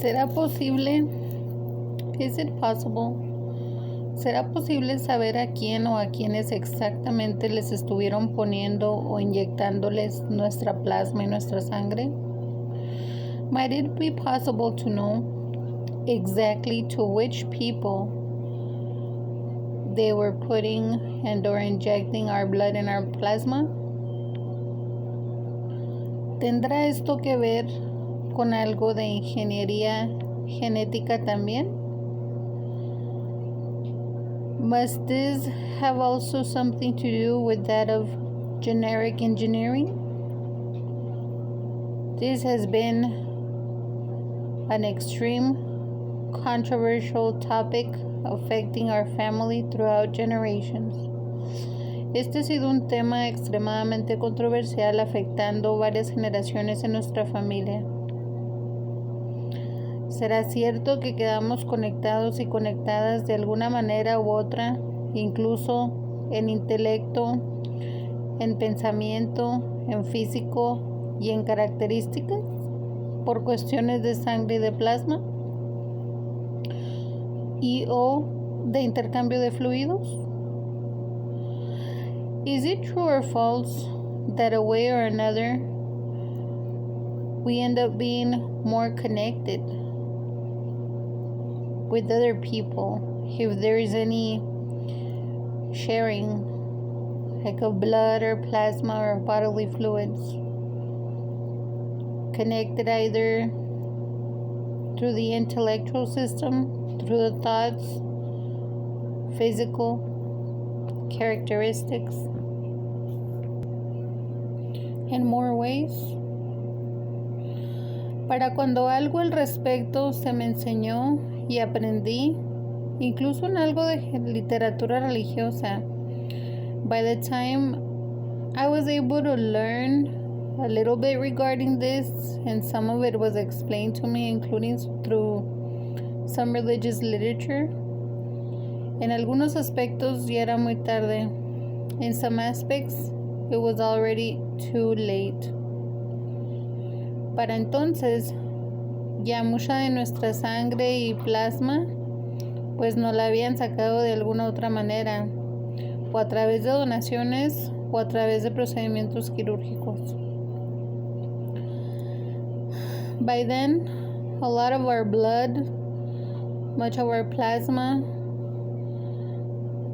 ¿Será posible? Is it possible? ¿Será posible saber a quién o a quiénes exactamente les estuvieron poniendo o inyectándoles nuestra plasma y nuestra sangre? Might it be possible to know exactly to which people they were putting and or injecting our blood and our plasma? ¿Tendrá esto que ver con algo de ingeniería genética también? Must this have also something to do with that of genetic engineering? This has been an extreme controversial topic affecting our family throughout generations. Este ha sido un tema extremadamente controversial afectando varias generaciones en nuestra familia. ¿Será cierto que quedamos conectados y conectadas de alguna manera u otra, incluso en intelecto, en pensamiento, en físico y en características, por cuestiones de sangre y de plasma? ¿Y o de intercambio de fluidos? Is it true or false that a way or another we end up being more connected with other people if there is any sharing, like of blood or plasma or bodily fluids, connected either through the intellectual system, through the thoughts, physical characteristics, in more ways? Para cuando algo al respecto se me enseñó y aprendí, incluso en algo de literatura religiosa, by the time I was able to learn a little bit regarding this, and some of it was explained to me, including through some religious literature, en algunos aspectos ya era muy tarde. In some aspects, it was already too late. Para entonces, ya mucha de nuestra sangre y plasma pues nos la habían sacado de alguna otra manera, o a través de donaciones o a través de procedimientos quirúrgicos. By then, a lot of our blood, much of our plasma,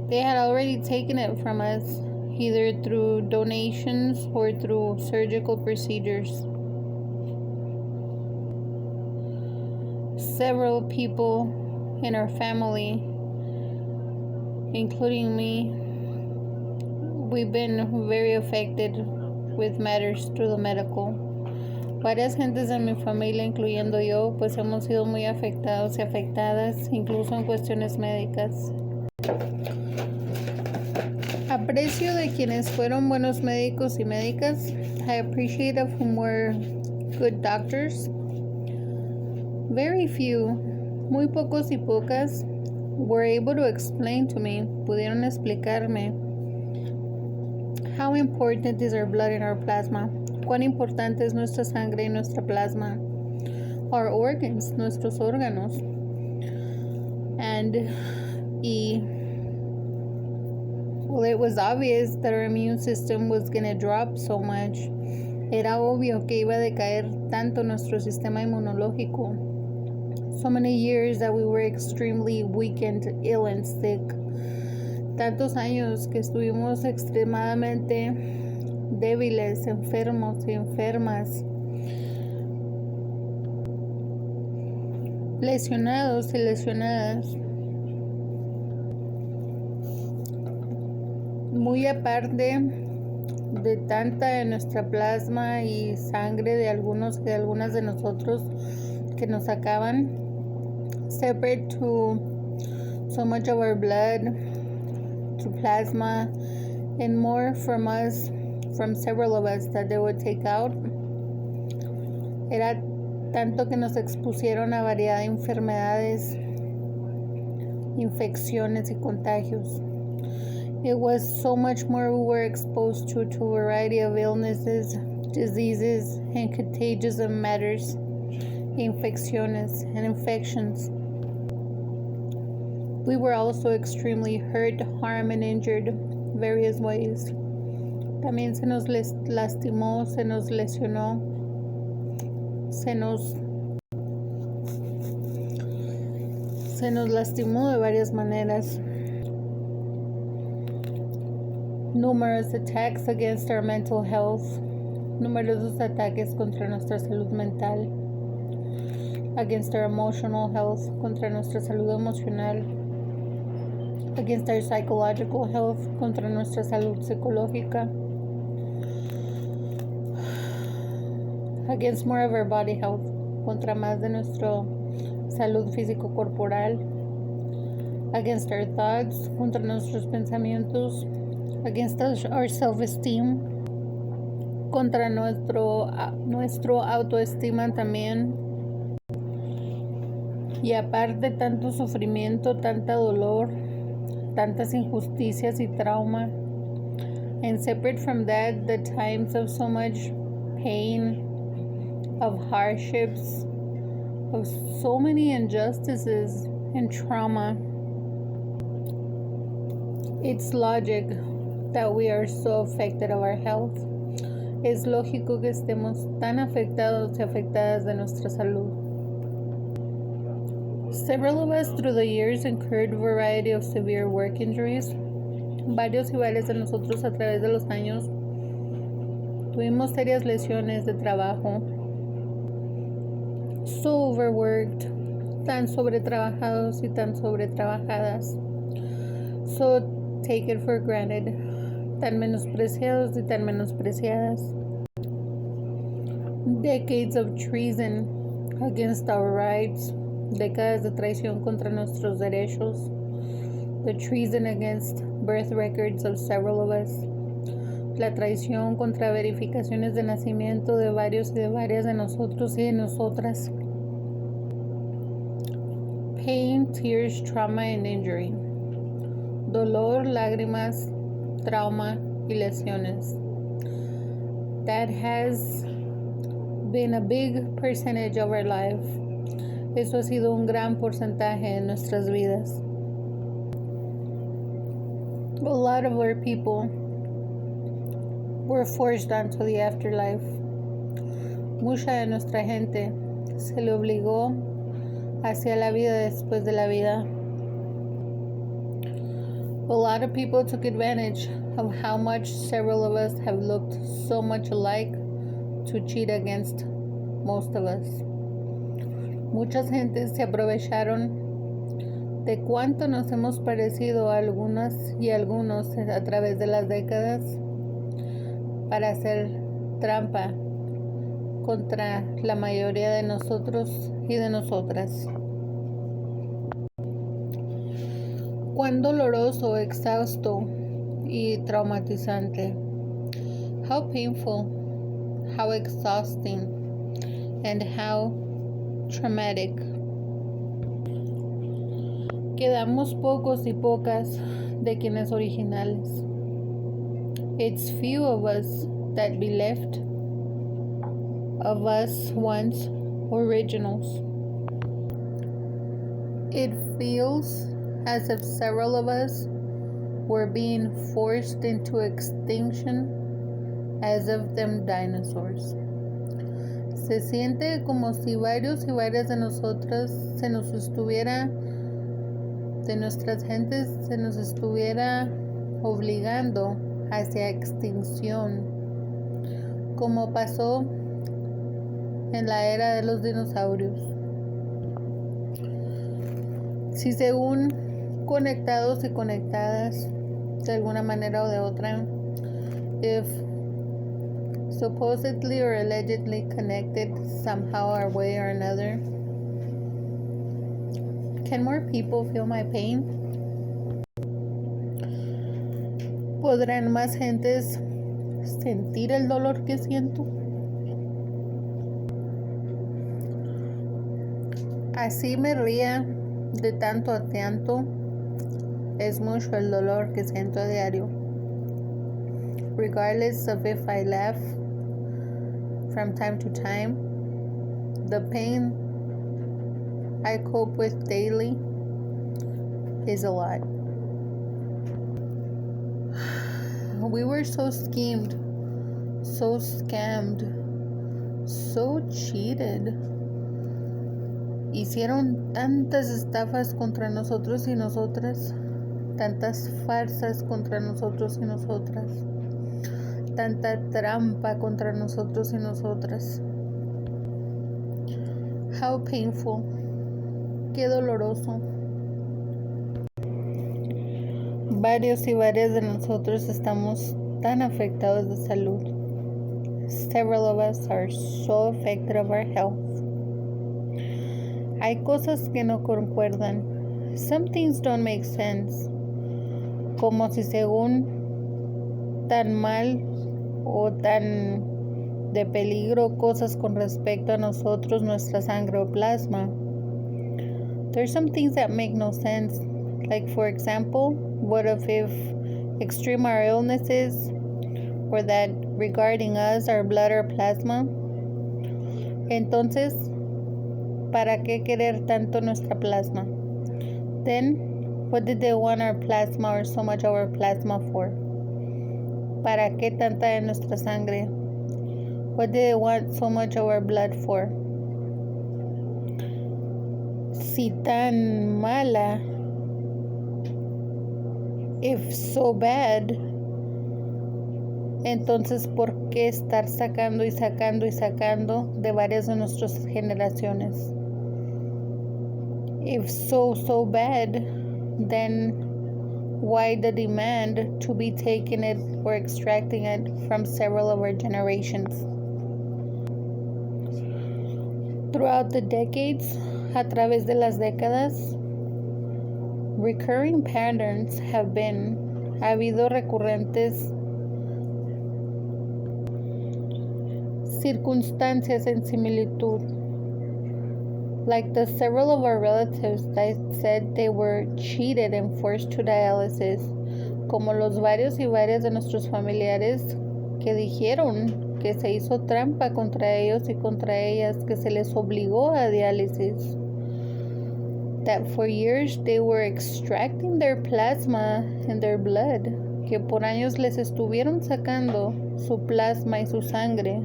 they had already taken it from us, either through donations or through surgical procedures. Several people in our family, including me, we've been very affected with matters through the medical. Varias gentes de mi familia, incluyendo yo, pues hemos sido muy afectados y afectadas, incluso en cuestiones médicas. Aprecio de quienes fueron buenos médicos y médicas. I appreciate of whom were good doctors. Very few, muy pocos y pocas, were able to explain to me, pudieron explicarme, how important is our blood and our plasma, cuán importante es nuestra sangre y nuestra plasma, our organs, nuestros órganos, well, it was obvious that our immune system was going to drop so much. Era obvio que iba a decaer tanto nuestro sistema inmunológico. So many years that we were extremely weakened, ill and sick. Tantos años que estuvimos extremadamente débiles, enfermos y enfermas, lesionados y lesionadas. Muy aparte de tanta de nuestra plasma y sangre de algunas de nosotros que nos sacaban, separate to so much of our blood, to plasma, and more from us, from several of us that they would take out. Era tanto que nos expusieron a variedad de enfermedades, infecciones y contagios. It was so much more we were exposed to a variety of illnesses, diseases, and contagious matters infecciones and infections. We were also extremely hurt, harmed, and injured various ways. También se nos lastimó, se nos lesionó, se nos lastimó de varias maneras. Numerous attacks against our mental health. Numerosos ataques contra nuestra salud mental. Against our emotional health. Contra nuestra salud emocional. Against our psychological health. Contra nuestra salud psicológica. Against more of our body health. Contra más de nuestra salud físico-corporal. Against our thoughts. Contra nuestros pensamientos. Against our self-esteem. Contra nuestro autoestima también. Y aparte tanto sufrimiento, tanta dolor, tantas injusticias y trauma. And separate from that, the times of so much pain, of hardships, of so many injustices and trauma. It's logic that we are so affected of our health. Es lógico que estemos tan afectados y afectadas de nuestra salud. Several of us through the years incurred a variety of severe work injuries. Varios y varias de nosotros a través de los años tuvimos serias lesiones de trabajo. So overworked, tan sobretrabajados y tan sobretrabajadas. So take it for granted, tan menospreciados y tan menospreciadas. Decades of treason against our rights, décadas de traición contra nuestros derechos, the treason against birth records of several of us, la traición contra verificaciones de nacimiento de varios y de varias de nosotros y de nosotras. Pain, tears, trauma, and injury. Dolor, lágrimas, trauma y lesiones. That has been a big percentage of our life. Eso ha sido un gran porcentaje en nuestras vidas. A lot of our people were forced onto the afterlife. Mucha de nuestra gente se le obligó hacia la vida después de la vida. A lot of people took advantage of how much several of us have looked so much alike to cheat against most of us. Muchas gentes se aprovecharon de cuánto nos hemos parecido a algunas y algunos a través de las décadas para hacer trampa contra la mayoría de nosotros y de nosotras. Cuán doloroso, exhausto y traumatizante. How painful, how exhausting, and how traumatic. Quedamos pocos y pocas de quienes originales. It's few of us that be left of us once originals. It feels as if several of us were being forced into extinction as of them dinosaurs. Se siente como si varios y varias de nosotras de nuestras gentes se nos estuviera obligando hacia extinción, como pasó en la era de los dinosaurios. Si según conectados y conectadas de alguna manera o de otra, if supposedly or allegedly connected somehow or way or another, can more people feel my pain? ¿Podrán más gentes sentir el dolor que siento? Así me ría de tanto a tanto, es mucho el dolor que siento a diario. Regardless of if I laugh from time to time, the pain I cope with daily is a lot. We were so schemed, so scammed, so cheated. Hicieron tantas estafas contra nosotros y nosotras, tantas farsas contra nosotros y nosotras, tanta trampa contra nosotros y nosotras. How painful. Qué doloroso. Varios y varias de nosotros estamos tan afectados de salud. Several of us are so affected of our health. Hay cosas que no concuerdan. Some things don't make sense. Como si según tan mal o tan de peligro cosas con respecto a nosotros, nuestra sangre o plasma. There's some things that make no sense. Like, for example, what if extreme our illness is, or that regarding us, our blood or plasma? Entonces, ¿para qué querer tanto nuestra plasma? Then, what did they want our plasma or so much of our plasma for? ¿Para qué tanta de nuestra sangre? What did they want so much of our blood for? Si tan mala, if so bad, entonces ¿por qué estar sacando y sacando y sacando de varias de nuestras generaciones? If so bad, then why the demand to be taking it or extracting it from several of our generations? Throughout the decades, a través de las décadas, recurring patterns ha habido recurrentes circunstancias en similitud. Like the several of our relatives that said they were cheated and forced to dialysis, como los varios y varias de nuestros familiares que dijeron que se hizo trampa contra ellos y contra ellas, que se les obligó a diálisis. That for years they were extracting their plasma and their blood, que por años les estuvieron sacando su plasma y su sangre.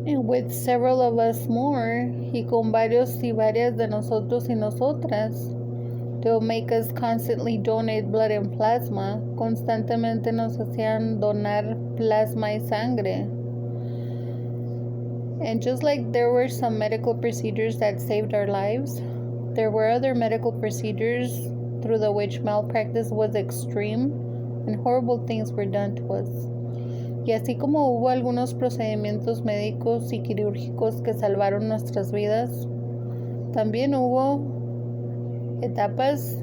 And with several of us more, y con varios y varias de nosotros y nosotras, they'll make us constantly donate blood and plasma. Constantemente nos hacían donar plasma y sangre. And just like there were some medical procedures that saved our lives, there were other medical procedures through the which malpractice was extreme and horrible things were done to us. Y así como hubo algunos procedimientos médicos y quirúrgicos que salvaron nuestras vidas, también hubo etapas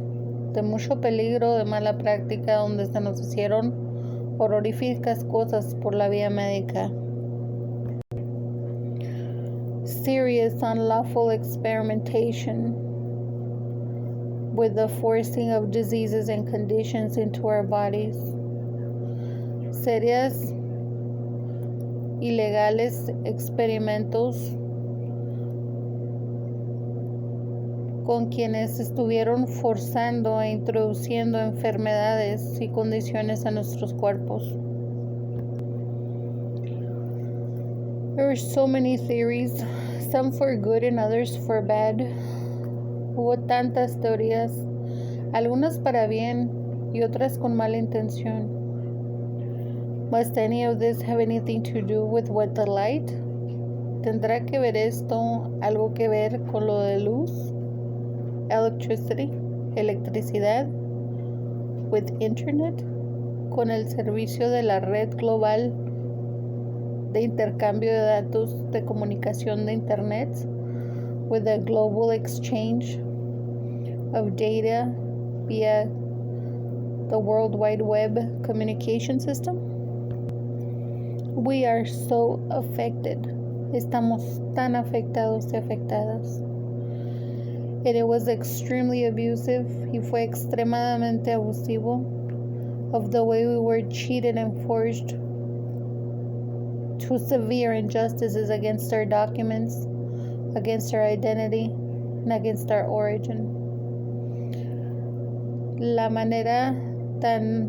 de mucho peligro, de mala práctica, donde se nos hicieron horroríficas cosas por la vía médica. Serious unlawful experimentation with the forcing of diseases and conditions into our bodies. Serias ilegales experimentos con quienes estuvieron forzando e introduciendo enfermedades y condiciones a nuestros cuerpos. There were so many theories, some for good and others for bad. Hubo tantas teorías, algunas para bien y otras con mala intención. Must any of this have anything to do with what the light? ¿Tendrá que ver esto algo que ver con lo de luz? Electricity, electricidad. With internet, con el servicio de la red global de intercambio de datos de comunicación de internet. With the global exchange of data via the World Wide Web communication system. We are so affected. Estamos tan afectados y afectadas. And it was extremely abusive. Y fue extremadamente abusivo of the way we were cheated and forced to severe injustices against our documents, against our identity, and against our origin. La manera tan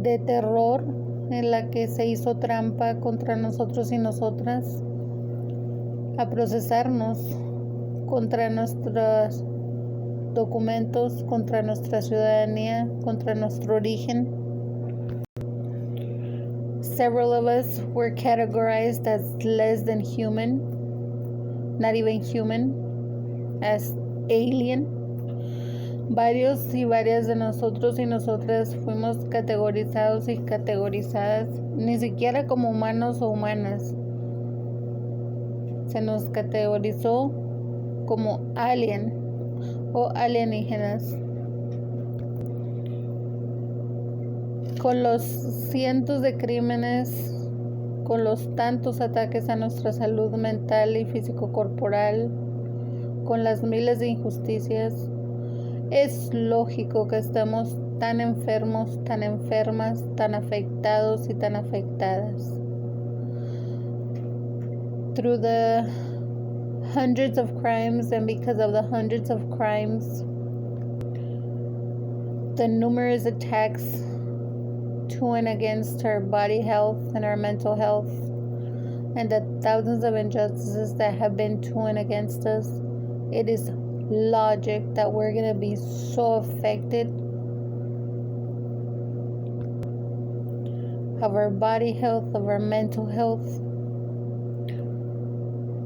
de terror en la que se hizo trampa contra nosotros y nosotras, a procesarnos contra nuestros documentos, contra nuestra ciudadanía, contra nuestro origen. Several of us were categorized as less than human, not even human, as alien. Varios y varias de nosotros y nosotras fuimos categorizados y categorizadas, ni siquiera como humanos o humanas. Se nos categorizó como alien o alienígenas. Con los cientos de crímenes, con los tantos ataques a nuestra salud mental y físico-corporal, con las miles de injusticias, es lógico que estemos tan enfermos, tan enfermas, tan afectados y tan afectadas. Through the hundreds of crimes, and because of the hundreds of crimes, the numerous attacks to and against our body health and our mental health, and the thousands of injustices that have been to and against us, it is logic that we're going to be so affected of our body health, of our mental health.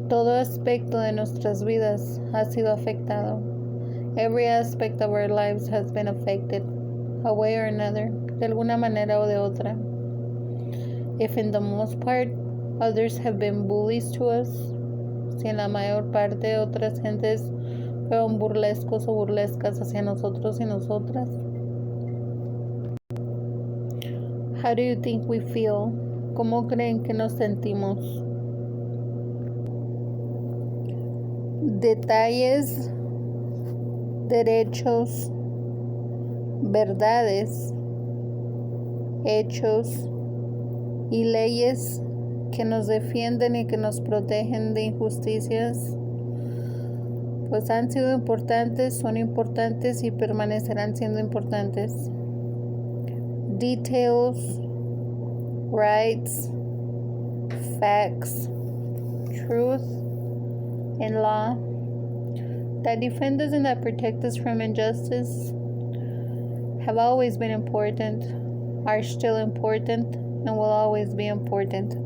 Todo aspecto de nuestras vidas ha sido afectado. Every aspect of our lives has been affected, a way or another, de alguna manera o de otra. If in the most part, others have been bullies to us, si en la mayor parte otras gentes fueron burlescos o burlescas hacia nosotros y nosotras. How do you think we feel? ¿Cómo creen que nos sentimos? Detalles, derechos, verdades, hechos y leyes que nos defienden y que nos protegen de injusticias, pues han sido importantes, son importantes y permanecerán siendo importantes. Details, rights, facts, truth, and law that defend us and that protect us from injustice have always been important, are still important, and will always be important.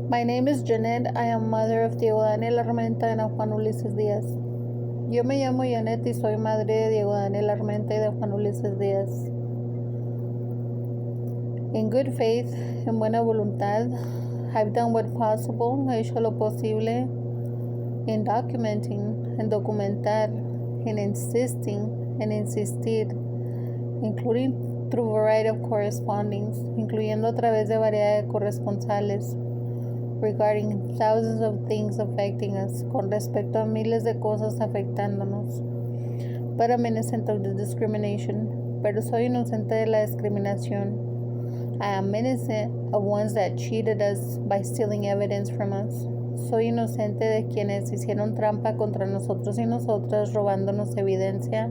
My name is Janet. I am mother of Diego Daniel Armenta and of Juan Ulises Díaz. Yo me llamo Janet y soy madre de Diego Daniel Armenta y de Juan Ulises Díaz. In good faith, en buena voluntad, I've done what possible, he hecho lo posible, in documenting, en documentar, in insisting, en insistir, including through a variety of correspondings, incluyendo a través de variedad de corresponsales, regarding thousands of things affecting us, con respecto a miles de cosas afectándonos. But I'm innocent of the discrimination, pero soy inocente de la discriminación. I am innocent of ones that cheated us by stealing evidence from us. Soy inocente de quienes hicieron trampa contra nosotros y nosotras, robándonos evidencia.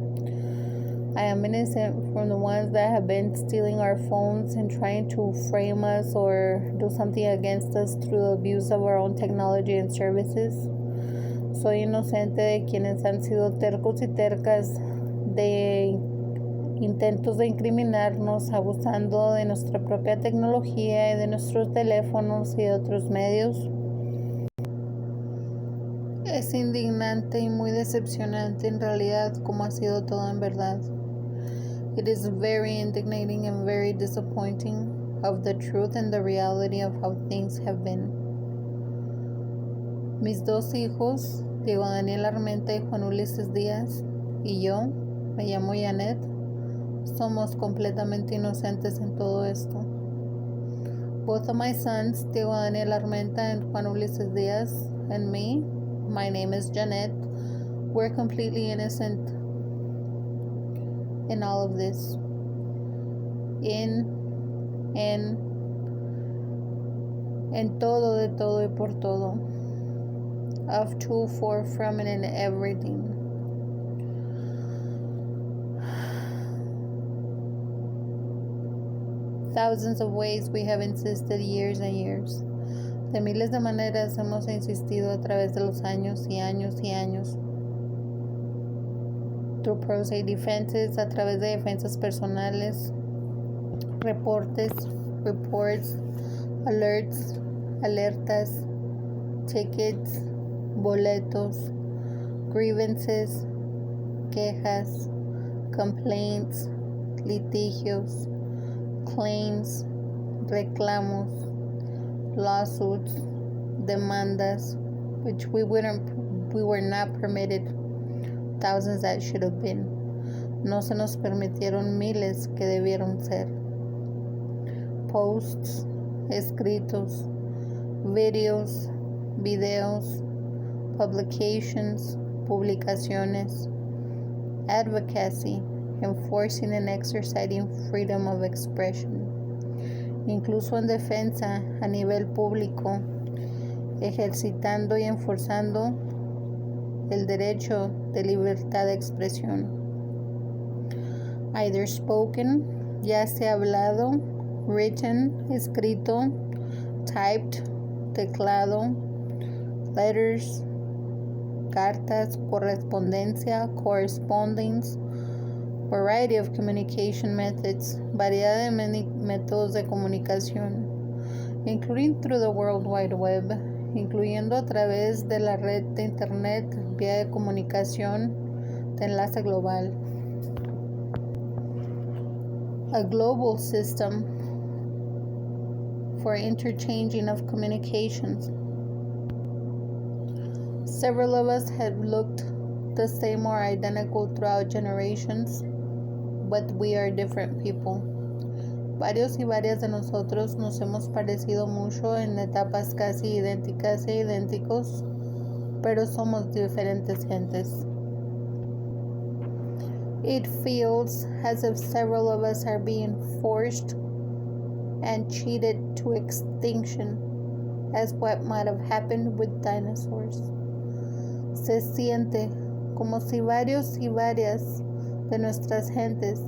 I am innocent from the ones that have been stealing our phones and trying to frame us or do something against us through the abuse of our own technology and services. Soy inocente de quienes han sido tercos y tercas de intentos de incriminarnos abusando de nuestra propia tecnología y de nuestros teléfonos y de otros medios. Es indignante y muy decepcionante en realidad como ha sido todo en verdad. It is very indignating and very disappointing of the truth and the reality of how things have been. Mis dos hijos, Diego Daniel Armenta y Juan Ulises Díaz, y yo, me llamo Janet, somos completamente inocentes en todo esto. Both of my sons, Diego Daniel Armenta and Juan Ulises Díaz, and me, my name is Janet, we're completely innocent in all of this. en todo, de todo y por todo, of, to, for, from, and in everything. Thousands of ways we have insisted years and years. De miles de maneras hemos insistido a través de los años y años y años. Through prosaic defenses, a través de defensas personales, reportes, reports, alerts, alertas, tickets, boletos, grievances, quejas, complaints, litigios, claims, reclamos, lawsuits, demandas, which we were not permitted, thousands that should have been. No se nos permitieron miles que debieron ser. Posts, escritos, videos, publications, publicaciones, advocacy, enforcing and exercising freedom of expression, incluso en defensa a nivel público, ejercitando y enforzando el derecho de libertad de expresión. Either spoken, ya sea hablado, written, escrito, typed, teclado, letters, cartas, correspondencia, correspondence, variety of communication methods, variedad de métodos de comunicación, including through the World Wide Web, incluyendo a través de la red de Internet, vía de comunicación de enlace global. A global system for interchanging of communications. Several of us have looked the same or identical throughout generations, but we are different people. Varios y varias de nosotros nos hemos parecido mucho en etapas casi idénticas e idénticos, pero somos diferentes gentes. It feels as if several of us are being forced and cheated to extinction, as what might have happened with dinosaurs. Se siente como si varios y varias de nuestras gentes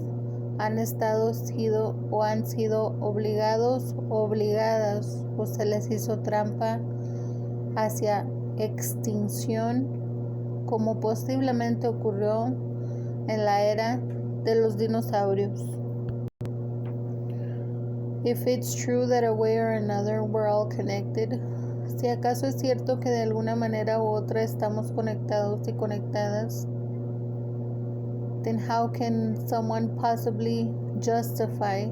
han sido obligados o obligadas o se les hizo trampa hacia extinción, como posiblemente ocurrió en la era de los dinosaurios. If it's true that a way or another we're all connected, si acaso es cierto que de alguna manera u otra estamos conectados y conectadas, then how can someone possibly justify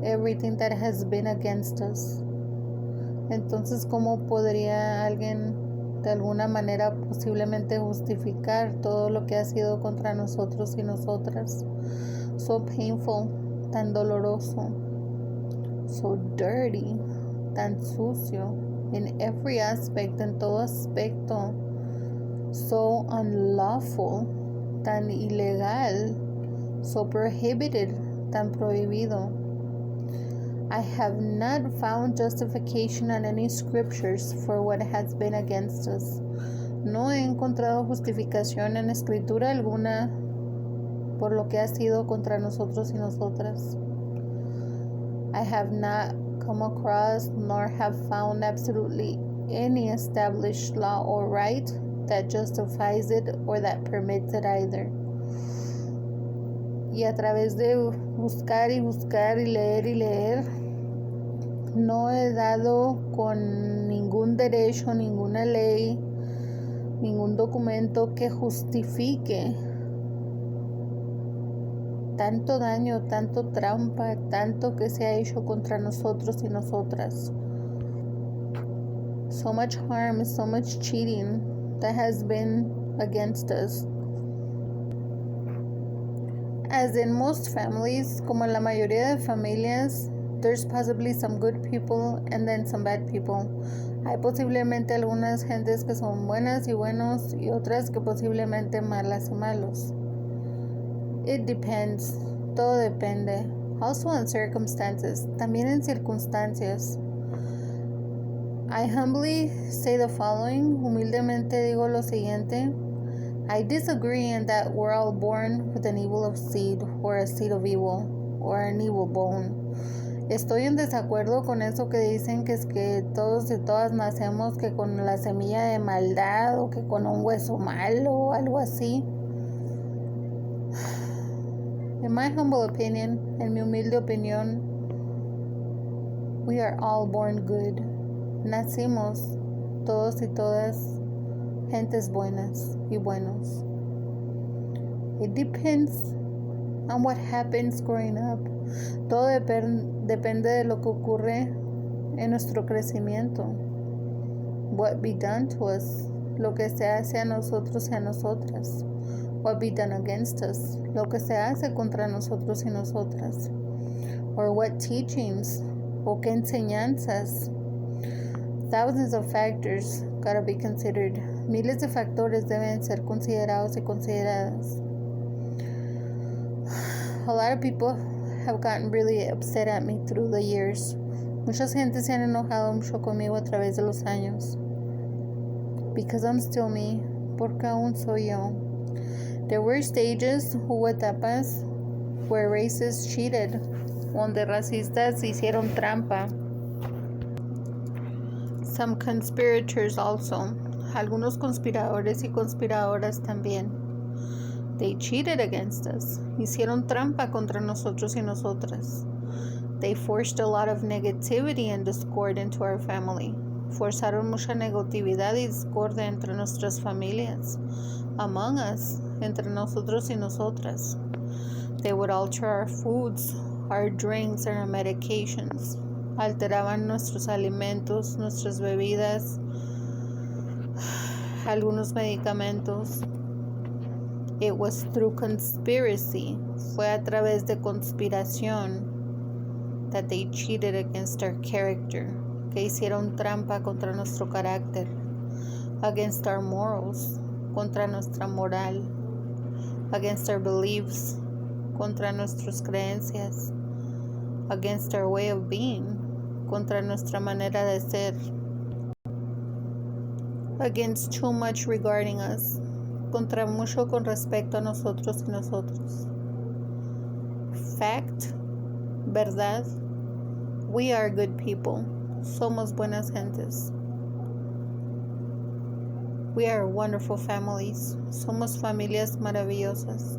everything that has been against us? Entonces, ¿cómo podría alguien de alguna manera posiblemente justificar todo lo que ha sido contra nosotros y nosotras? So painful, tan doloroso, so dirty, tan sucio, in every aspect, en todo aspecto, so unlawful, tan ilegal, so prohibited, tan prohibido. I have not found justification in any scriptures for what has been against us. No he encontrado justificación en escritura alguna por lo que ha sido contra nosotros y nosotras. I have not come across nor have found absolutely any established law or right that justifies it or that permits it either. Y a través de buscar y leer, no he dado con ningún derecho, ninguna ley, ningún documento que justifique tanto daño, tanto trampa, tanto que se ha hecho contra nosotros y nosotras. So much harm, so much cheating that has been against us. As in most families, como en la mayoría de familias, there's possibly some good people and then some bad people. Hay posiblemente algunas gentes que son buenas y buenos y otras que posiblemente malas y malos. It depends. Todo depende. Also on circumstances. También en circunstancias. I humbly say the following. Humildemente digo lo siguiente. I disagree in that we're all born with an evil of seed, or a seed of evil, or an evil bone. Estoy en desacuerdo con eso que dicen que es que todos y todas nacemos que con la semilla de maldad o que con un hueso malo o algo así. In my humble opinion, en mi humilde opinión, we are all born good. Nacimos todos y todas gentes buenas y buenos. It depends on what happens growing up. Todo depende de lo que ocurre en nuestro crecimiento. What be done to us, lo que se hace a nosotros y a nosotras. What be done against us, lo que se hace contra nosotros y nosotras. Or what teachings, o qué enseñanzas. Thousands of factors gotta be considered. Miles de factores deben ser considerados y consideradas. A lot of people have gotten really upset at me through the years. Muchas gente se han enojado mucho conmigo a través de los años. Because I'm still me, porque aún soy yo. There were stages, hubo etapas, where racists cheated, donde racistas hicieron trampa. Some conspirators also, algunos conspiradores y conspiradoras también. They cheated against us, hicieron trampa contra nosotros y nosotras. They forced a lot of negativity and discord into our family. Forzaron mucha negatividad y discordia entre nuestras familias. Among us, entre nosotros y nosotras. They would alter our foods, our drinks, and our medications. Alteraban nuestros alimentos, nuestras bebidas, algunos medicamentos. It was through conspiracy, fue a través de conspiración, that they cheated against our character, que hicieron trampa contra nuestro carácter, against our morals, contra nuestra moral, against our beliefs, contra nuestras creencias, against our way of being, contra nuestra manera de ser, against too much regarding us, contra mucho con respecto a nosotros y nosotros. Fact, verdad, we are good people, somos buenas gentes. We are wonderful families, somos familias maravillosas.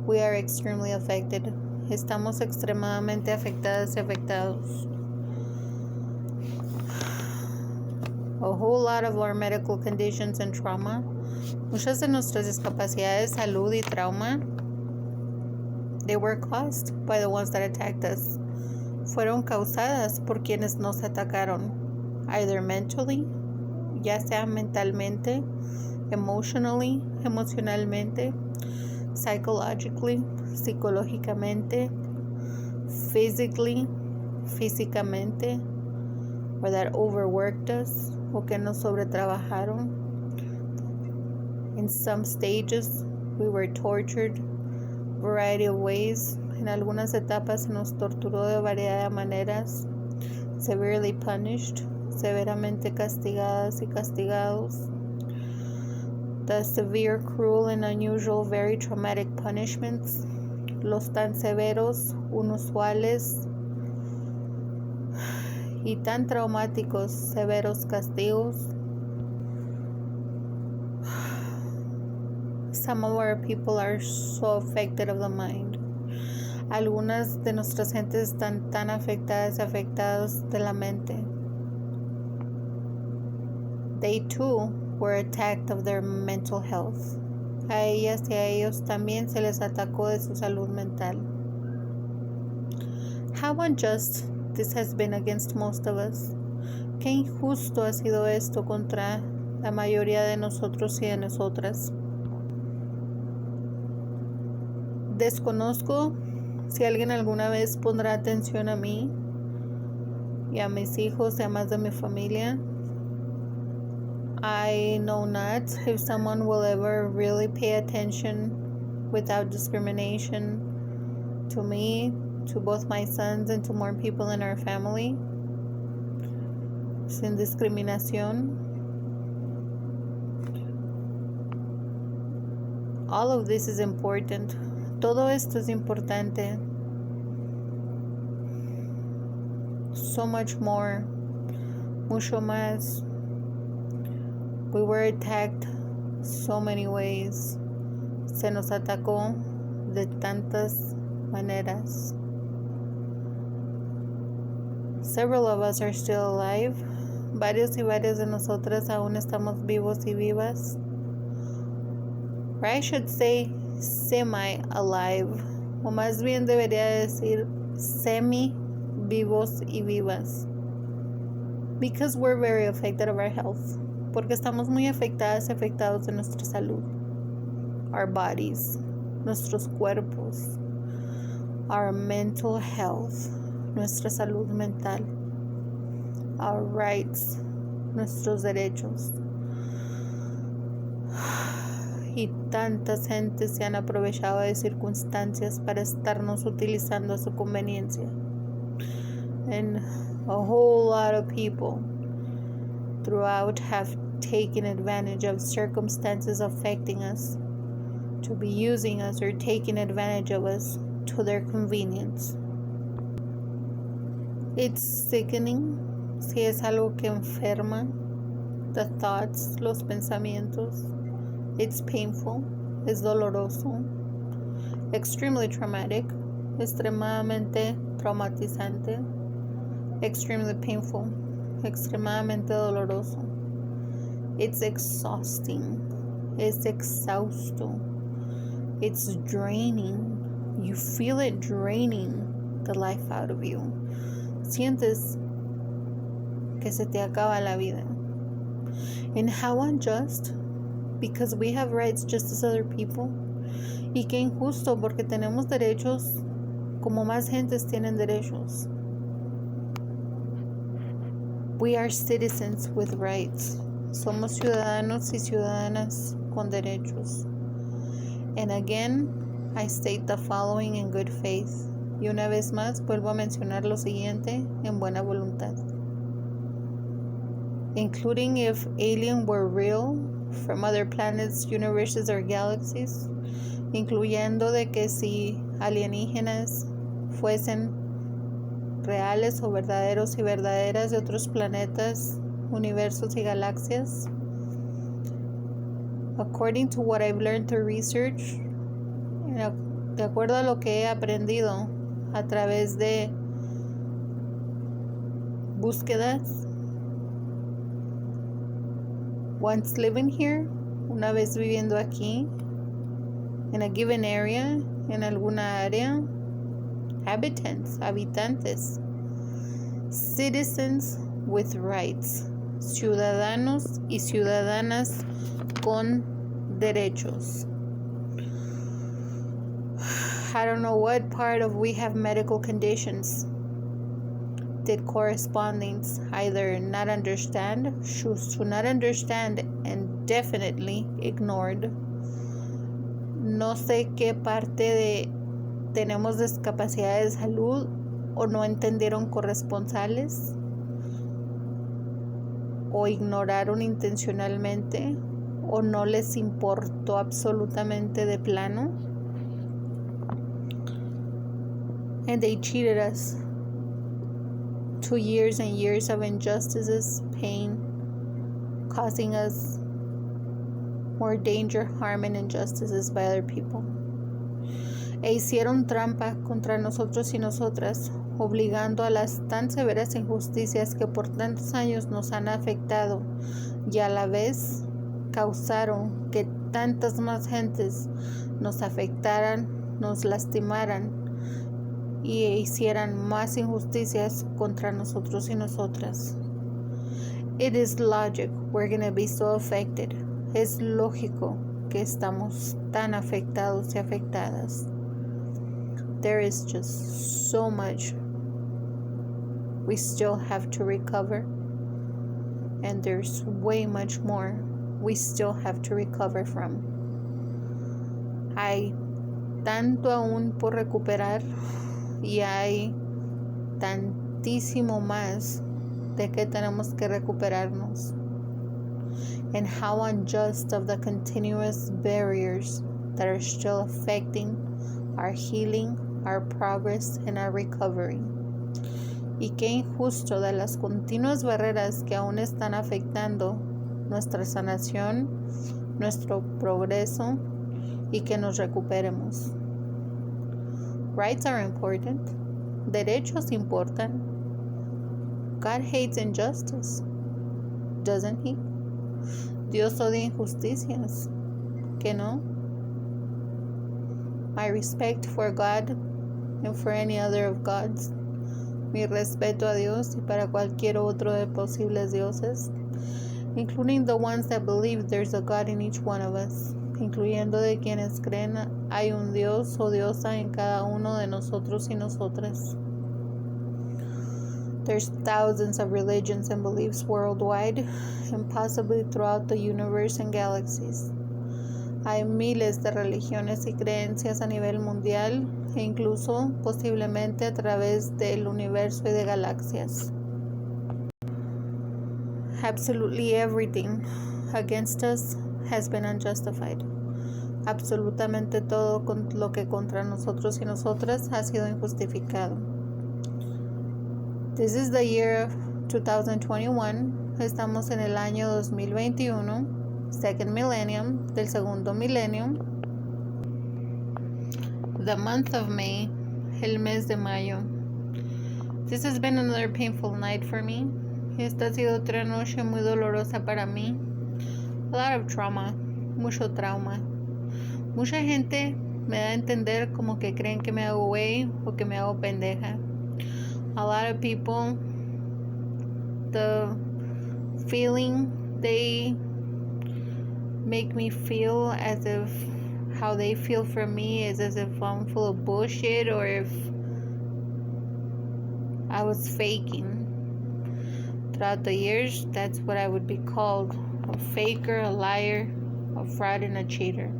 We are extremely affected, estamos extremadamente afectadas y afectados. A whole lot of our medical conditions and trauma, muchas de nuestras discapacidades, salud y trauma, they were caused by the ones that attacked us. Fueron causadas por quienes nos atacaron, either mentally, ya sea mentalmente, emotionally, emocionalmente, psychologically, psicológicamente, physically, físicamente, or that overworked us, o que nos sobretrabajaron. In some stages, we were tortured, variety of ways. En algunas etapas se nos torturó de variedad de maneras, severely punished, severamente castigadas y castigados. The severe, cruel, and unusual, very traumatic punishments, los tan severos, inusuales y tan traumáticos, severos castigos. Some of our people are so affected of the mind. Algunas de nuestras gentes están tan afectadas y afectados de la mente. They too were attacked of their mental health. A ellas y a ellos también se les atacó de su salud mental. How unjust this has been against most of us. Qué injusto ha sido esto contra la mayoría de nosotros y de nosotras. Desconozco si alguien alguna vez pondrá atención a mí y a mis hijos y a más de mi familia. I know not if someone will ever really pay attention without discrimination to me, to both my sons, and to more people in our family. sin discriminación. All of this is important. Todo esto es importante. So much more. Mucho más. We were attacked so many ways. Se nos atacó de tantas maneras. Several of us are still alive. Varios y varias de nosotras aún estamos vivos y vivas. Or I should say semi-alive. O más bien debería decir semi-vivos y vivas. Because we're very affected of our health. Porque estamos muy afectadas y afectados de nuestra salud. Our bodies. Nuestros cuerpos. Our mental health. Nuestra salud mental. Our rights. Nuestros derechos. Y tantas gentes se han aprovechado de circunstancias para estarnos utilizando a su conveniencia. And a whole lot of people throughout have taken advantage of circumstances affecting us, to be using us or taking advantage of us to their convenience. It's sickening. Si es algo que enferma, the thoughts, los pensamientos. It's painful, es doloroso, extremely traumatic, extremadamente traumatizante, extremely painful, extremadamente doloroso. It's exhausting, it's exhausto, it's draining. You feel it draining the life out of you. Sientes que se te acaba la vida. And how unjust. Because we have rights just as other people. Y qué injusto, porque tenemos derechos como más gentes tienen derechos. We are citizens with rights. Somos ciudadanos y ciudadanas con derechos. And again, I state the following in good faith. Y una vez más, vuelvo a mencionar lo siguiente en buena voluntad. Including if alien were real, from other planets, universes, or galaxies, incluyendo de que si alienígenas fuesen reales o verdaderos y verdaderas de otros planetas, universos y galaxias. According to what I've learned through research, de acuerdo a lo que he aprendido a través de búsquedas, once living here, una vez viviendo aquí, in a given area, en alguna área, habitantes, citizens with rights, ciudadanos y ciudadanas con derechos. I don't know what part of we have medical conditions did correspondings either not understand, choose to not understand, and definitely ignored. No sé qué parte de tenemos discapacidad de salud o no entendieron corresponsales o ignoraron intencionalmente o no les importó absolutamente de plano. And they cheated us. 2 years and years of injustices, pain, causing us more danger, harm, and injustices by other people. E hicieron trampa contra nosotros y nosotras, obligando a las tan severas injusticias que por tantos años nos han afectado y a la vez causaron que tantas más gentes nos afectaran, nos lastimaran y hicieran más injusticias contra nosotros y nosotras. It is logic we're going to be so affected. Es lógico que estamos tan afectados y afectadas. There is just so much we still have to recover, and there's way much more we still have to recover from. Hay tanto aún por recuperar y hay tantísimo más de que tenemos que recuperarnos, and how unjust of the continuous barriers that are still affecting our healing, our progress, and our recovery. Y qué injusto de las continuas barreras que aún están afectando nuestra sanación, nuestro progreso y que nos recuperemos. Rights are important. Derechos importan. God hates injustice, doesn't he? Dios odia injusticias, ¿que no? My respect for God and for any other of gods. Mi respeto a Dios y para cualquier otro de posibles dioses, including the ones that believe there's a God in each one of us, incluyendo de quienes creen hay un Dios o diosa en cada uno de nosotros y nosotras. There's thousands of religions and beliefs worldwide, and possibly throughout the universe and galaxies. Hay miles de religiones y creencias a nivel mundial e incluso posiblemente a través del universo y de galaxias. Absolutely everything against us has been unjustified. Absolutamente todo lo que contra nosotros y nosotras ha sido injustificado. This is the year of 2021. Estamos en el año 2021, second millennium, del segundo milenio. The month of May, el mes de mayo. This has been another painful night for me. Esta ha sido otra noche muy dolorosa para mí. A lot of trauma, mucho trauma. Mucha gente me da a entender como que creen que me hago güey o que me hago pendeja. A lot of people, the feeling they make me feel as if how they feel for me is as if I'm full of bullshit or if I was faking. Throughout the years, that's what I would be called, a faker, a liar, a fraud, and a cheater.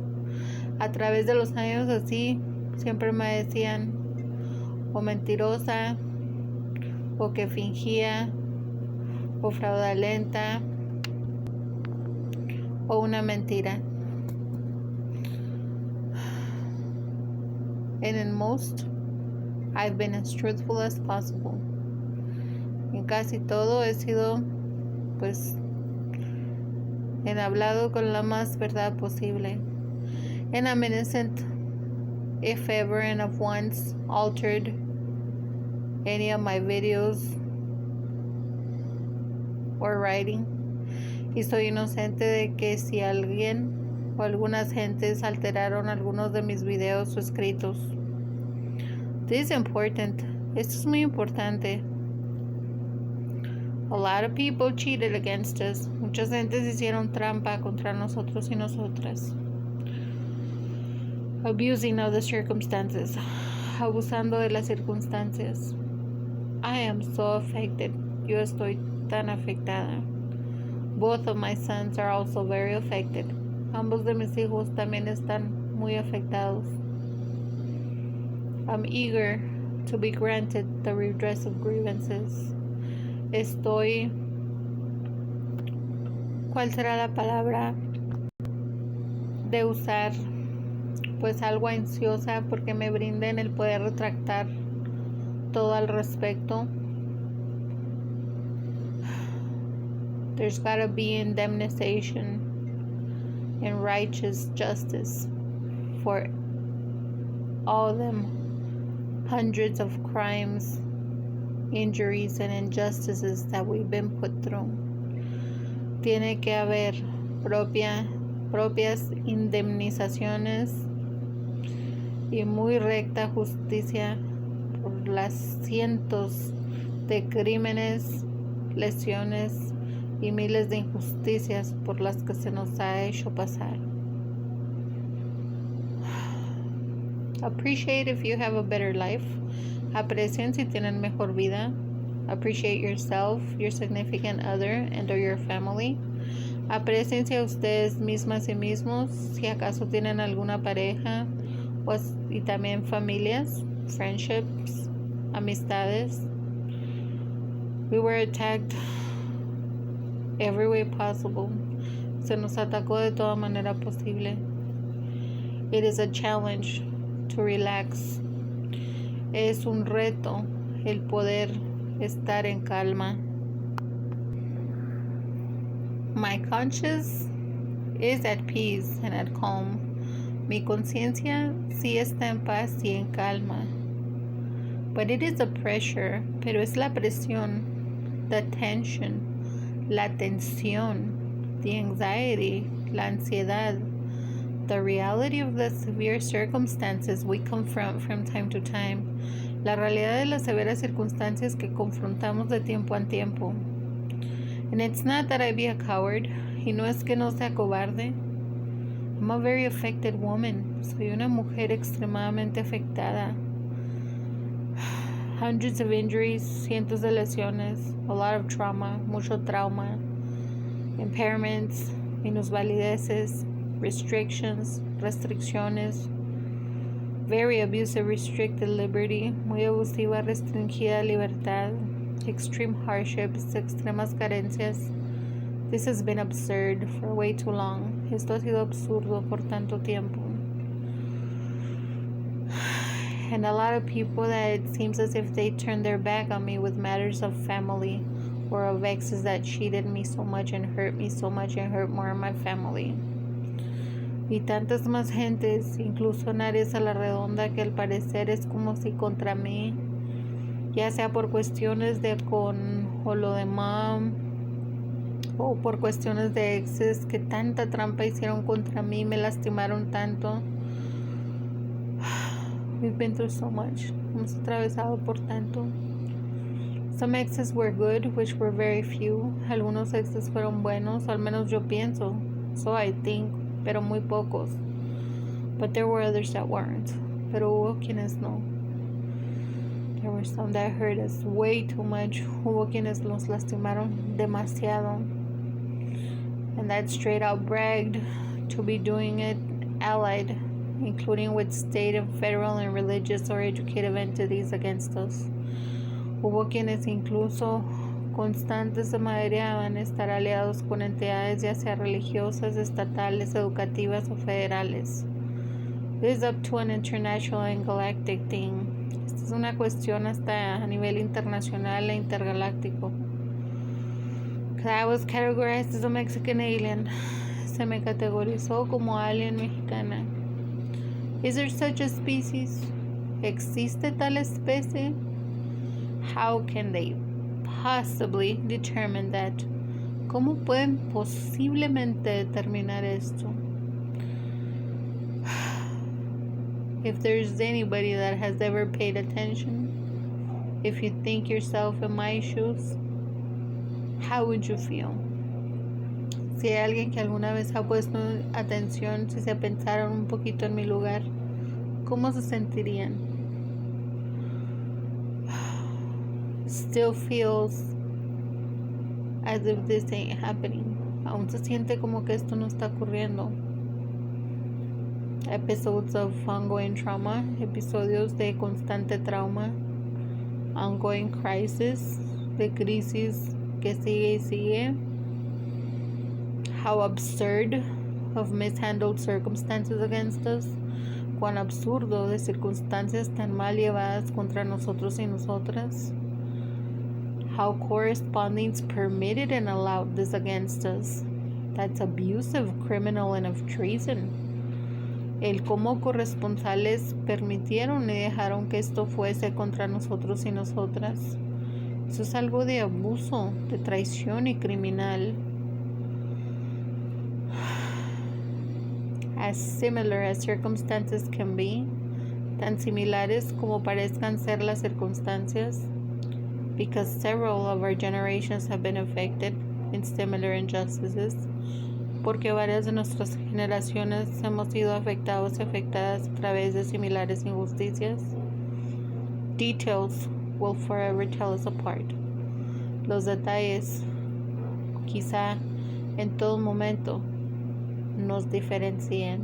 A través de los años así, siempre me decían o mentirosa, o que fingía, o fraudulenta, o una mentira. And in most, I've been as truthful as possible. En casi todo he sido, pues, he hablado con la más verdad posible. And I'm innocent, if ever and of once altered any of my videos or writing. Y soy inocente de que si alguien o algunas gentes alteraron algunos de mis videos o escritos. This is important. Esto es muy importante. A lot of people cheated against us. Muchas gentes hicieron trampa contra nosotros y nosotras. Abusing of the circumstances. Abusando de las circunstancias. I am so affected. Yo estoy tan afectada. Both of my sons are also very affected. Ambos de mis hijos también están muy afectados. I'm eager to be granted the redress of grievances. Estoy, ¿cuál será la palabra de usar? Pues algo ansiosa porque me brinden el poder retractar todo al respecto. There's gotta be indemnification and righteous justice for all them hundreds of crimes, injuries, and injustices that we've been put through. Tiene que haber propias indemnizaciones y muy recta justicia por las cientos de crímenes, lesiones y miles de injusticias por las que se nos ha hecho pasar. Appreciate if you have a better life. Aprecien si tienen mejor vida. Appreciate yourself, your significant other, and or your family. Apréciense a ustedes mismas y mismos, si acaso tienen alguna pareja y también familias, friendships, amistades. We were attacked every way possible. Se nos atacó de toda manera posible. It is a challenge to relax. Es un reto el poder estar en calma. My conscience is at peace and at calm. Mi conciencia sí está en paz y en calma. But it is a pressure, pero es la presión, the tension, la tensión, the anxiety, la ansiedad, the reality of the severe circumstances we confront from time to time, la realidad de las severas circunstancias que confrontamos de tiempo en tiempo. And it's not that I be a coward, y no es que no sea cobarde. I'm a very affected woman. Soy una mujer extremadamente afectada. Hundreds of injuries, cientos de lesiones, a lot of trauma, mucho trauma, impairments, minusvalideces, restrictions, restricciones, very abusive restricted liberty, muy abusiva restringida libertad, extreme hardships, extremas carencias. This has been absurd for way too long. Esto ha sido absurdo por tanto tiempo. And a lot of people that it seems as if they turned their back on me with matters of family or of exes that cheated me so much and hurt me so much and hurt more of my family. Y tantas más gentes, incluso en áreas a la redonda, que al parecer es como si contra mí, ya sea por cuestiones de con o lo de mom, o por cuestiones de exes que tanta trampa hicieron contra mí, me lastimaron tanto. We've been through so much. Hemos atravesado por tanto. Some exes were good, which were very few. Algunos exes fueron buenos, al menos yo pienso. So I think, pero muy pocos. But there were others that weren't. Pero hubo quienes no. There were some that hurt us way too much. Hubo quienes nos lastimaron demasiado. And that straight out bragged to be doing it allied, including with state and federal and religious or educative entities against us. Hubo quienes incluso constantes se madreaban estar aliados con entidades ya sea religiosas, estatales, educativas o federales. This is up to an international and galactic thing. Esta es una cuestión hasta a nivel internacional e intergaláctico. I was categorized as a Mexican alien. Se me categorizó como alien mexicana. Is there such a species? ¿Existe tal especie? How can they possibly determine that? ¿Cómo pueden posiblemente determinar esto? If there's anybody that has ever paid attention, if you think yourself in my shoes, how would you feel? Si hay alguien que alguna vez ha puesto atención, si se pensaron un poquito en mi lugar, ¿cómo se sentirían? Still feels as if this ain't happening. Aún se siente como que esto no está ocurriendo. Episodes of ongoing trauma, episodios de constante trauma, ongoing crisis, de crisis que sigue y sigue. How absurd of mishandled circumstances against us. Cuán absurdo de circunstancias tan mal llevadas contra nosotros y nosotras. How correspondings permitted and allowed this against us. That's abusive, criminal, and of treason. El cómo corresponsales permitieron y dejaron que esto fuese contra nosotros y nosotras. Eso es algo de abuso, de traición y criminal. As similar as circumstances can be, tan similares como parezcan ser las circunstancias, because several of our generations have been affected in similar injustices, porque varias de nuestras generaciones hemos sido afectados y afectadas a través de similares injusticias. Details will forever tell us apart. Los detalles, quizá en todo momento, nos diferencien.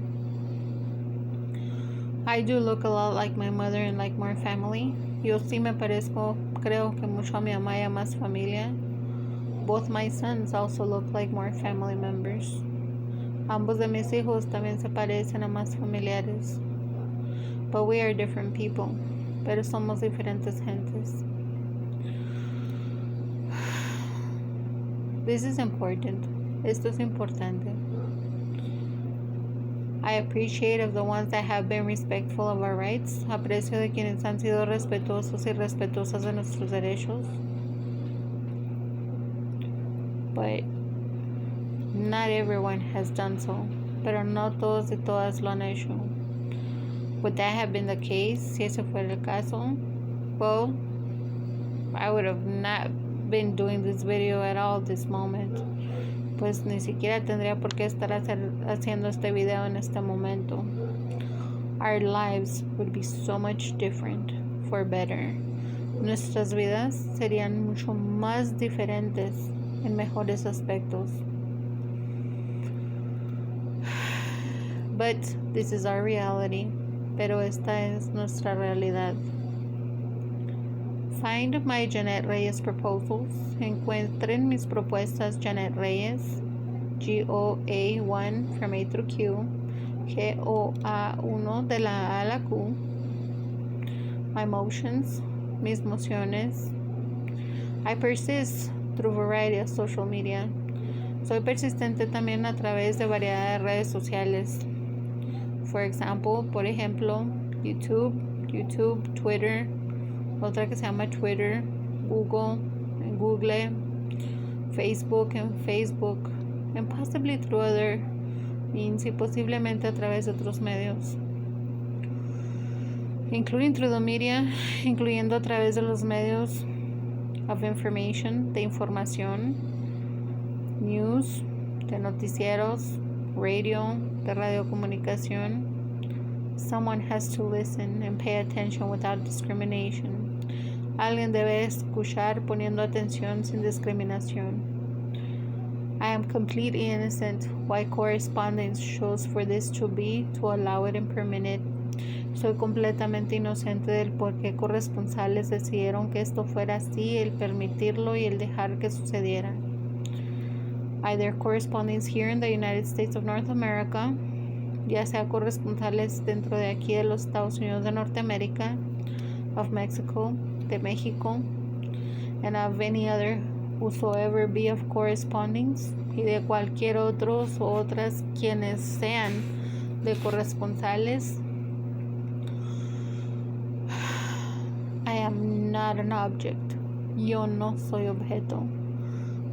I do look a lot like my mother and like my family. Yo sí me parezco creo que mucho a mi mamá y a más familia. Both my sons also look like more family members. Ambos de mis hijos también se parecen a más familiares. But we are different people. Pero somos diferentes gentes. This is important. Esto es importante. I appreciate of the ones that have been respectful of our rights. Aprecio de quienes han sido respetuosos y respetuosas de nuestros derechos. But not everyone has done so. Pero no todos y todas lo han hecho. Would that have been the case? Si ese fuera el caso, well, I would have not been doing this video at all this moment. Pues ni siquiera tendría por qué estar haciendo este video en este momento. Our lives would be so much different, for better. Nuestras vidas serían mucho más diferentes en mejores aspectos. But this is our reality. Pero esta es nuestra realidad. Find my Janet Reyes proposals. Encuentren mis propuestas Janet Reyes. GOA1 from A through Q. GOA1 de la A a la Q. My motions. Mis mociones. I persist through variety of social media. Soy persistente también a través de variedad de redes sociales. For example, por ejemplo, YouTube, Twitter, otra que se llama Twitter, Google, Facebook, and possibly through other means, y posiblemente a través de otros medios. Including through the media, incluyendo a través de los medios of information, de información, news, de noticieros, radio, de radiocomunicación. Someone has to listen and pay attention without discrimination. Alguien debe escuchar poniendo atención sin discriminación. I am completely innocent why correspondence chose for this to be, to allow it and permit it. Soy completamente inocente del por qué corresponsales decidieron que esto fuera así, el permitirlo y el dejar que sucediera. Either correspondence here in the United States of North America, ya sea corresponsales dentro de aquí de los Estados Unidos de Norteamérica, of Mexico, de México, and of any other whosoever be of correspondings, y de cualquier otros o otras quienes sean de corresponsales. I am not an object. Yo no soy objeto.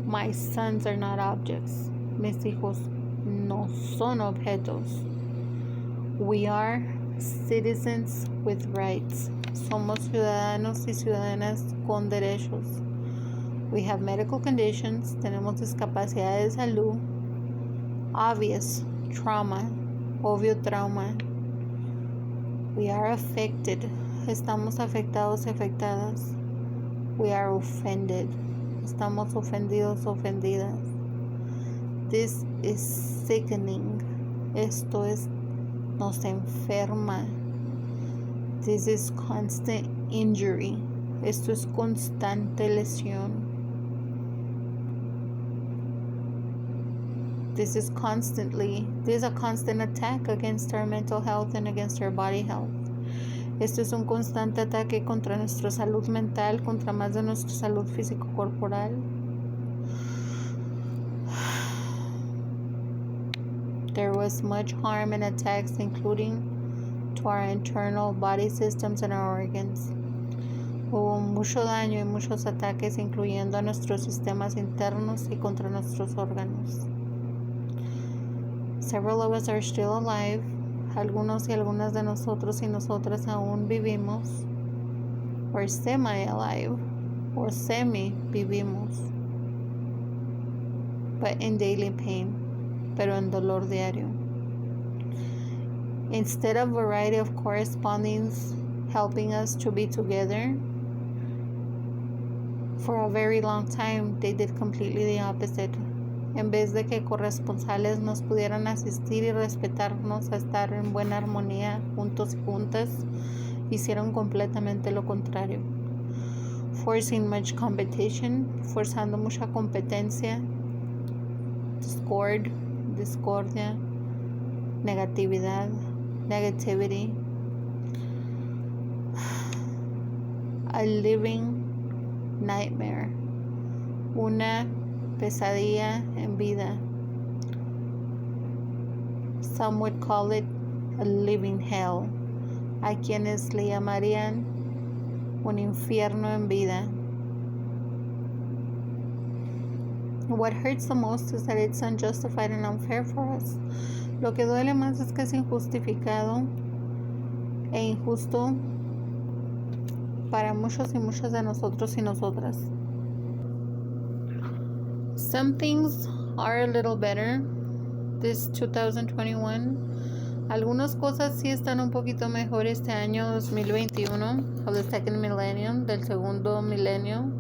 My sons are not objects. Mis hijos no son objetos. We are citizens with rights. Somos ciudadanos y ciudadanas con derechos. We have medical conditions. Tenemos discapacidad de salud. Obvious trauma. Obvio trauma. We are affected. Estamos afectados y afectadas. We are offended. Estamos ofendidos, ofendidas. This is sickening. Esto nos enferma. This is constant injury. Esto es constante lesión. This is a constant attack against our mental health and against our body health. Esto es un constante ataque contra nuestra salud mental, contra más de nuestra salud físico-corporal. There was much harm and attacks, including to our internal body systems and our organs. Hubo mucho daño y muchos ataques, incluyendo a nuestros sistemas internos y contra nuestros órganos. Several of us are still alive. Algunos y algunas de nosotros y nosotras aún vivimos, or semi-alive, or semi-vivimos, but in daily pain, pero en dolor diario. Instead of variety of correspondings helping us to be together, for a very long time, they did completely the opposite. En vez de que corresponsales nos pudieran asistir y respetarnos a estar en buena armonía juntos y juntas, hicieron completamente lo contrario. forcing much competition, forzando mucha competencia, discordia, negatividad, negativity, a living nightmare, una pesadilla en vida. Some would call it a living hell. Hay quienes le llamarían un infierno en vida. What hurts the most is that it's unjustified and unfair for us. Lo que duele más es que es injustificado e injusto para muchos y muchas de nosotros y nosotras. Some things are a little better this 2021. Algunas cosas sí están un poquito mejor este año 2021, of the second millennium, del segundo milenio.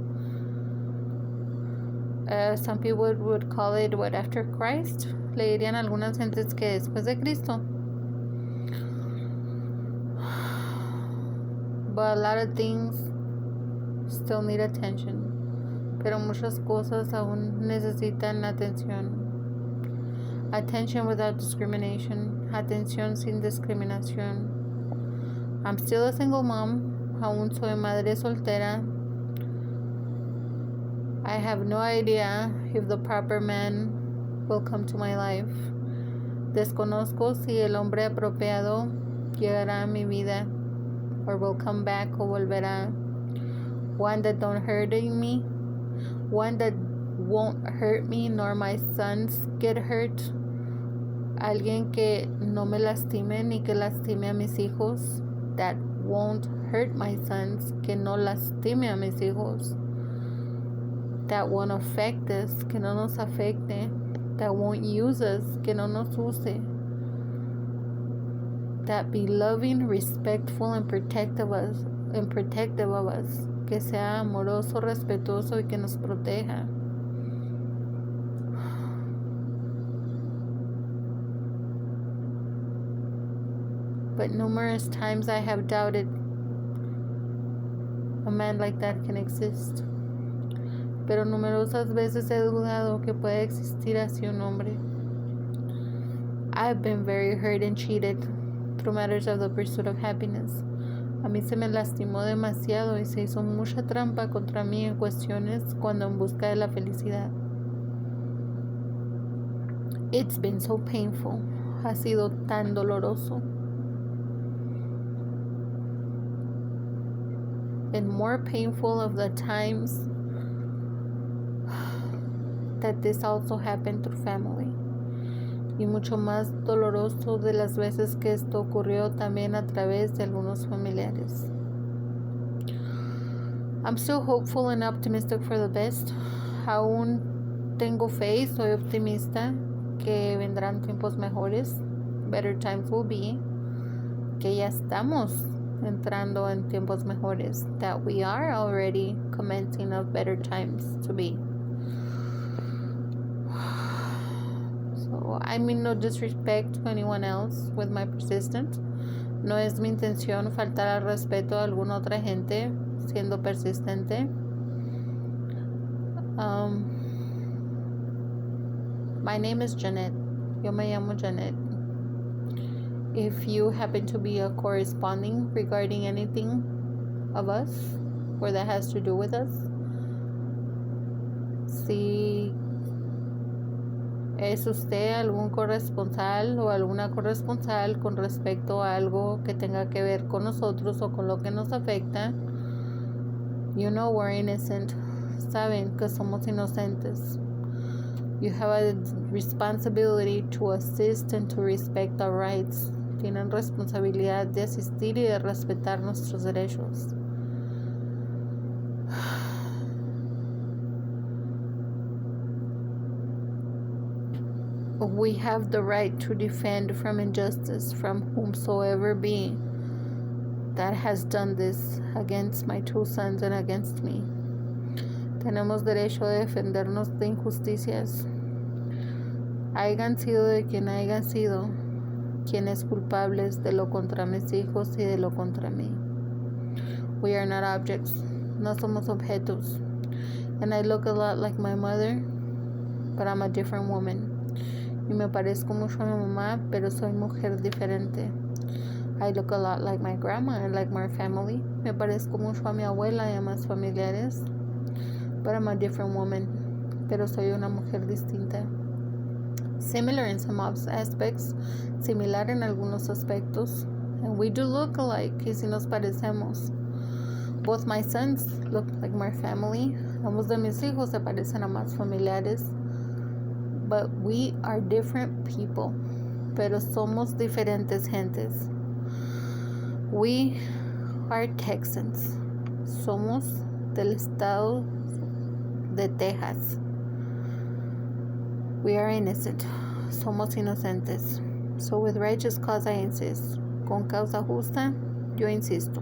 Some people would call it what after Christ. Le dirían algunas gentes que después de Cristo. But a lot of things still need attention. Pero muchas cosas aún necesitan atención. Attention without discrimination. Atención sin discriminación. I'm still a single mom. Aún soy madre soltera. I have no idea if the proper man will come to my life. Desconozco si el hombre apropiado llegará a mi vida, or will come back, o volverá. One that don't hurt me, one that won't hurt me nor my sons get hurt. Alguien que no me lastime ni que lastime a mis hijos. That won't hurt my sons, que no lastime a mis hijos. That won't affect us, que no nos afecte. That won't use us, que no nos use. That be loving, respectful, and protective of us. Que sea amoroso, respetuoso y que nos proteja. But numerous times I have doubted a man like that can exist. Pero numerosas veces he dudado que puede existir así un hombre. I've been very hurt and cheated through matters of the pursuit of happiness. A mí se me lastimó demasiado y se hizo mucha trampa contra mí en cuestiones cuando en busca de la felicidad. It's been so painful. Ha sido tan doloroso. And more painful of the times that this also happened through family. Y mucho más doloroso de las veces que esto ocurrió también a través de algunos familiares. I'm still hopeful and optimistic for the best. Aún tengo fe y soy optimista que vendrán tiempos mejores. Better times will be. Que ya estamos entrando en tiempos mejores. That we are already commencing of better times to be. So I mean no disrespect to anyone else with my persistence. No es mi intención faltar al respeto a alguna otra gente siendo persistente. My name is Janet. Yo me llamo Janet. If you happen to be a corresponding regarding anything of us or that has to do with us, si ¿es usted algún corresponsal o alguna corresponsal con respecto a algo que tenga que ver con nosotros o con lo que nos afecta? You know we're innocent. Saben que somos inocentes. You have a responsibility to assist and to respect our rights. Tienen responsabilidad de asistir y de respetar nuestros derechos. We have the right to defend from injustice from whomsoever be that has done this against my two sons and against me. Tenemos derecho de defendernos de injusticias. Hayan sido de quien hayan sido, quienes culpables de lo contra mis hijos y de lo contra mí. We are not objects. no somos objetos. And I look a lot like my mother, but I'm a different woman. Y me parezco mucho a mi mamá, pero soy mujer diferente. I look a lot like my grandma and like my family. Me parezco mucho a mi abuela y a más familiares, but I'm a different woman. Pero soy una mujer distinta. Similar in some aspects, similar en algunos aspectos, and we do look alike, y si nos parecemos. Both my sons look like my family. Ambos de mis hijos se parecen a más familiares. But we are different people. Pero somos diferentes gentes. We are Texans. Somos del estado de Texas. We are innocent. Somos inocentes. So with righteous cause I insist. Con causa justa, yo insisto.